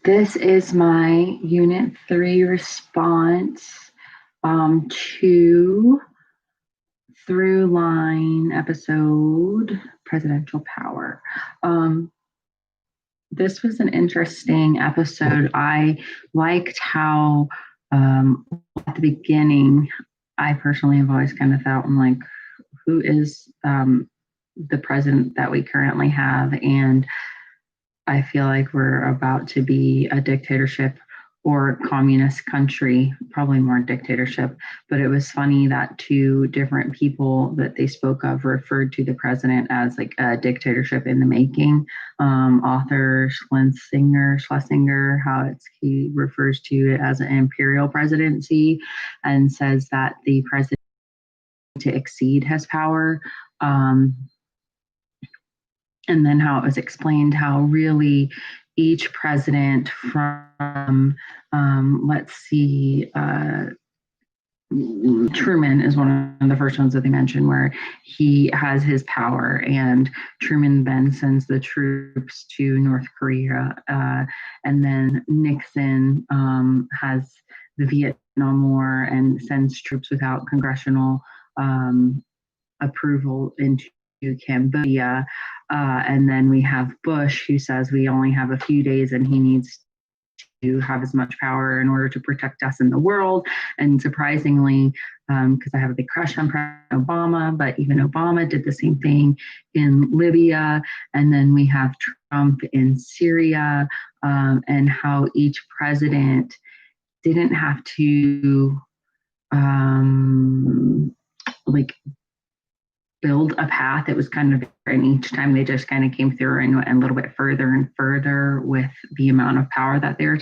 This is my Unit 3 response to Through Line episode, Presidential Power. This was an interesting episode. I liked how at the beginning, I personally have always kind of felt I'm like, who is the president that we currently have? And I feel like we're about to be a dictatorship or communist country, probably more dictatorship. But it was funny that two different people that they spoke of referred to the president as like a dictatorship in the making. Author Schlesinger, he refers to it as an imperial presidency and says that the president to exceed his power. And then how it was explained how really each president from, let's see, Truman is one of the first ones that they mentioned where he has his power, and Truman then sends the troops to North Korea. And then Nixon has the Vietnam War and sends troops without congressional approval into Cambodia. And then we have Bush, who says we only have a few days and he needs to have as much power in order to protect us in the world. And surprisingly, because I have a big crush on President Obama, but even Obama did the same thing in Libya. And then we have Trump in Syria, and how each president didn't have to like build a path. It was kind of, and each time they just kind of came through and went a little bit further and further with the amount of power that they were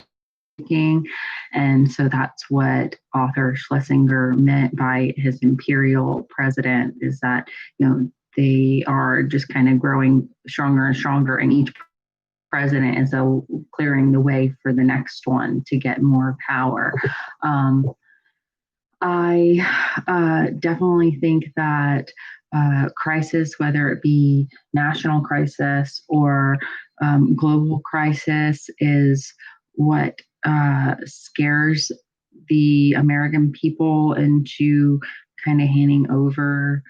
taking. And so that's what author Schlesinger meant by his imperial president, is that, they are just kind of growing stronger and stronger, and each president is clearing the way for the next one to get more power. I definitely think that crisis, whether it be national crisis or global crisis, is what scares the American people into kind of handing over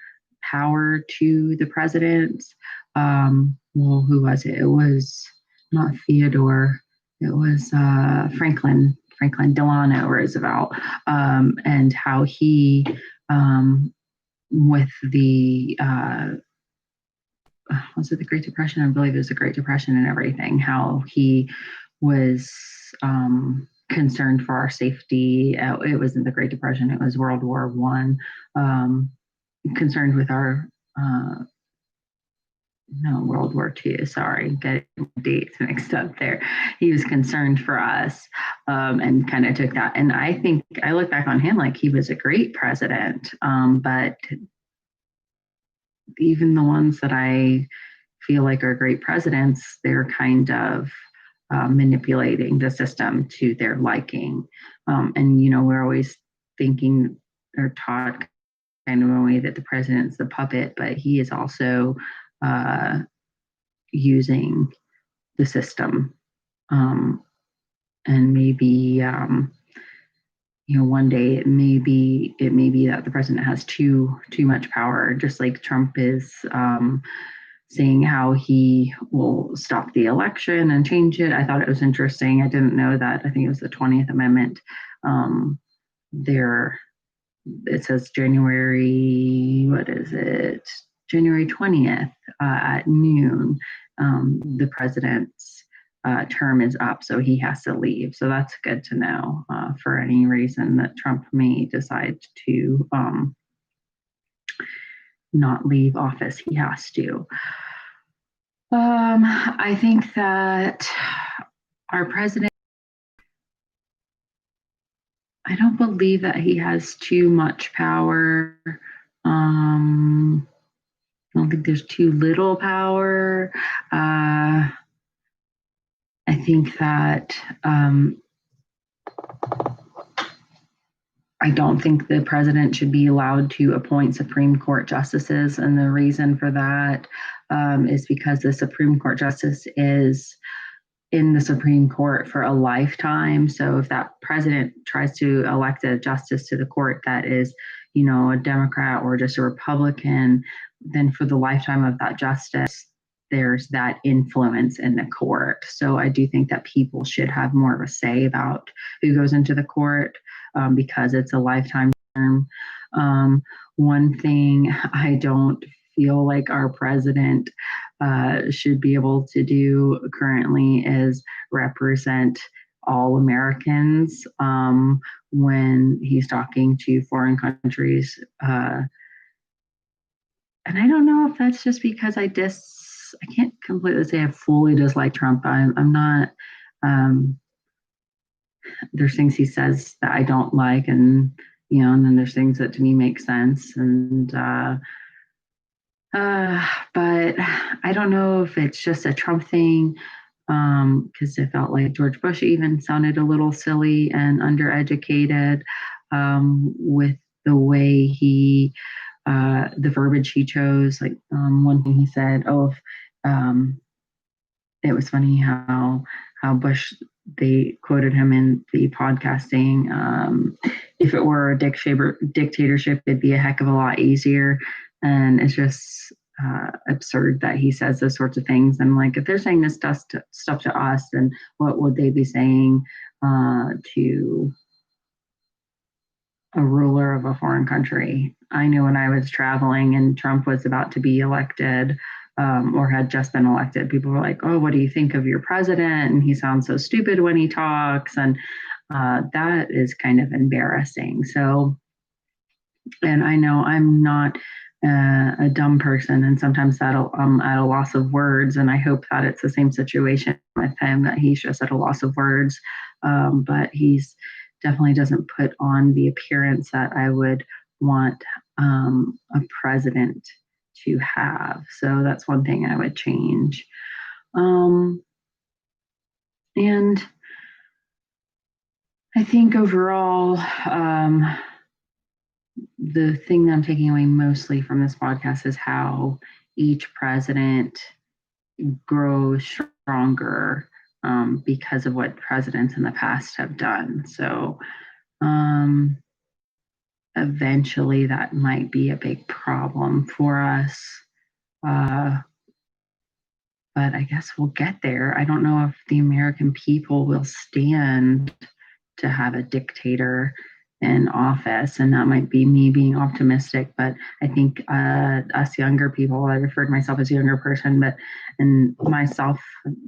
power to the presidents. Well, who was it? It was not Theodore. It was Franklin Delano Roosevelt, and how he, with the, was it the Great Depression? I believe it was the Great Depression and everything, how he was concerned for our safety. It wasn't the Great Depression, it was World War One. Concerned with our, no, World War II, sorry, getting dates mixed up there. He was concerned for us, and kind of took that. And I think I look back on him like he was a great president, but even the ones that I feel like are great presidents, they're kind of manipulating the system to their liking. And, we're always thinking or taught kind of a way that the president's the puppet, but he is also using the system. And maybe, one day it may be that the president has too much power, just like Trump is saying how he will stop the election and change it. I thought it was interesting. I didn't know that. I think it was the 20th Amendment. It says January 20th at noon, the president's term is up, so he has to leave. So that's good to know for any reason that Trump may decide to not leave office. He has to. I think that our president, I don't believe that he has too much power. I don't think there's too little power. I think that I don't think the president should be allowed to appoint Supreme Court justices. And the reason for that is because the Supreme Court justice is in the Supreme Court for a lifetime. So if that president tries to elect a justice to the court that is, a Democrat or just a Republican, then for the lifetime of that justice, there's that influence in the court. So I do think that people should have more of a say about who goes into the court, because it's a lifetime term. One thing I don't feel like our president should be able to do currently is represent all Americans when he's talking to foreign countries. And I don't know if that's just because I can't completely say I fully dislike Trump. I'm not. There's things he says that I don't like, and then there's things that to me make sense, and but I don't know if it's just a Trump thing, because it felt like George Bush even sounded a little silly and undereducated with the way the verbiage he chose. Like one thing he said, it was funny how Bush, they quoted him in the podcasting, if it were a dictatorship, it'd be a heck of a lot easier. And it's just absurd that he says those sorts of things. And like, if they're saying this stuff to us, then what would they be saying to a ruler of a foreign country? I knew when I was traveling and Trump was about to be elected, or had just been elected, people were like, "Oh, what do you think of your president? And he sounds so stupid when he talks." And that is kind of embarrassing. So, and I know I'm not a dumb person, and sometimes I'm at a loss of words. And I hope that it's the same situation with him, that he's just at a loss of words. But he's definitely doesn't put on the appearance that I would want a president to have. So that's one thing I would change. And I think overall, the thing that I'm taking away mostly from this podcast is how each president grows stronger because of what presidents in the past have done. So eventually that might be a big problem for us. But I guess we'll get there. I don't know if the American people will stand to have a dictator in office, and that might be me being optimistic. But I think us younger people, I refer to myself as a younger person, and myself,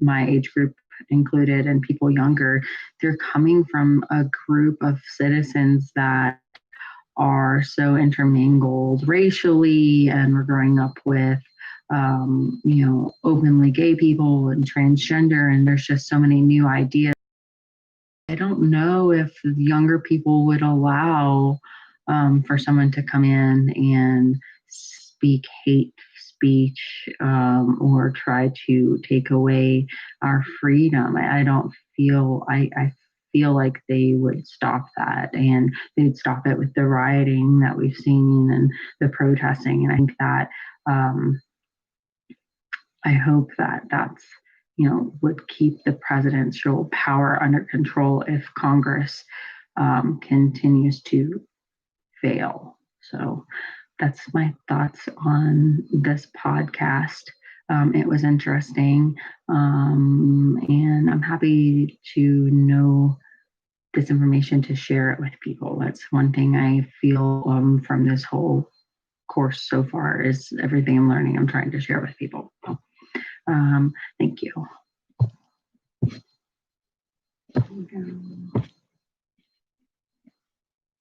my age group included, and people younger, they're coming from a group of citizens that are so intermingled racially, and we're growing up with openly gay people and transgender, and there's just so many new ideas. I don't know if younger people would allow for someone to come in and speak hate speech or try to take away our freedom. I don't feel, I feel like they would stop that, and they'd stop it with the rioting that we've seen and the protesting. And I think that I hope that that's, would keep the presidential power under control if Congress continues to fail. So that's my thoughts on this podcast. It was interesting, and I'm happy to know this information to share it with people. That's one thing I feel from this whole course so far, is everything I'm learning, I'm trying to share with people. Thank you.